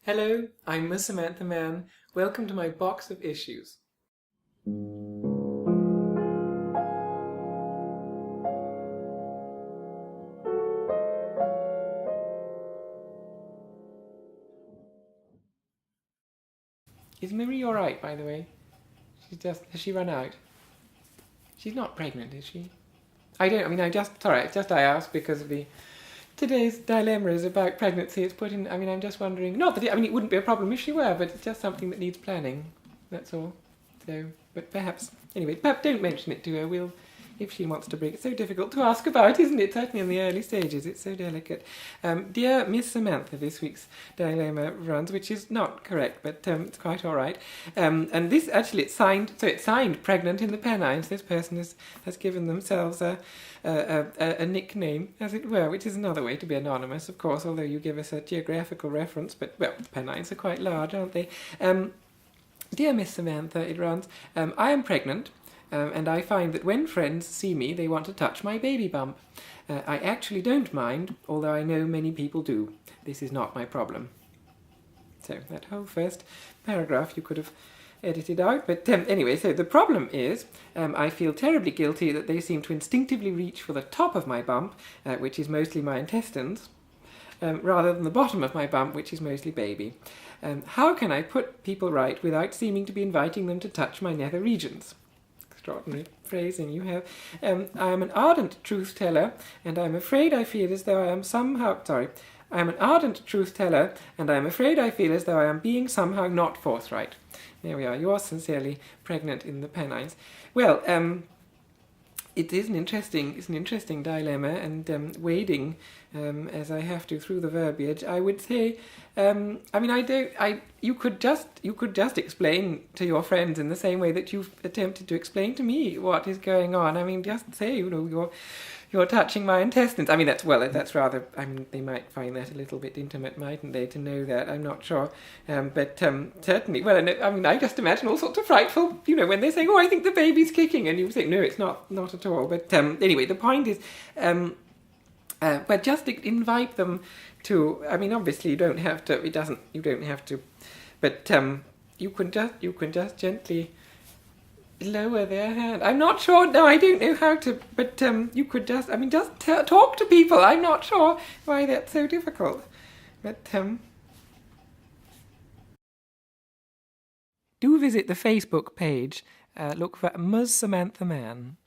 Hello, I'm Miss Samantha Mann. Welcome to my box of issues. Is Marie alright, by the way? Has she run out? She's not pregnant, is she? I asked because today's dilemma is about pregnancy. I'm just wondering, not that it wouldn't be a problem if she were, but it's just something that needs planning, that's all. So, but perhaps don't mention it to her. If she wants to bring it. It's so difficult to ask about, isn't it? Certainly in the early stages, it's so delicate. Dear Miss Samantha, this week's dilemma runs, which is not correct, but it's quite all right. And this actually, it's signed pregnant in the Pennines. This person has given themselves a nickname, as it were, which is another way to be anonymous, of course, although you give us a geographical reference, but, well, the Pennines are quite large, aren't they? Dear Miss Samantha, it runs, I am pregnant, and I find that when friends see me, they want to touch my baby bump. I actually don't mind, although I know many people do. This is not my problem. So that whole first paragraph you could have edited out, but anyway, so the problem is I feel terribly guilty that they seem to instinctively reach for the top of my bump, which is mostly my intestines, rather than the bottom of my bump, which is mostly baby. How can I put people right without seeming to be inviting them to touch my nether regions? Extraordinary phrasing you have. I am an ardent truth teller, and I am afraid I feel as though I am I am an ardent truth teller, and I am afraid I feel as though I am being somehow not forthright. There we are. You are sincerely pregnant in the Pennines. Well, it is an interesting dilemma, and wading as I have to through the verbiage. I would say, you could just explain to your friends in the same way that you've attempted to explain to me what is going on. I mean, just say, you're touching my intestines. I mean, that's rather, they might find that a little bit intimate, mightn't they, to know that? I'm not sure. But certainly, I just imagine all sorts of frightful, when they're saying, oh, I think the baby's kicking, and you think, no, it's not at all. But anyway, the point is, but just invite them to, obviously you don't have to, but you can just gently lower their hand. I'm not sure. No, I don't know how to. But you could just. Talk to people. I'm not sure why that's so difficult. But do visit the Facebook page. Look for Ms. Samantha Mann.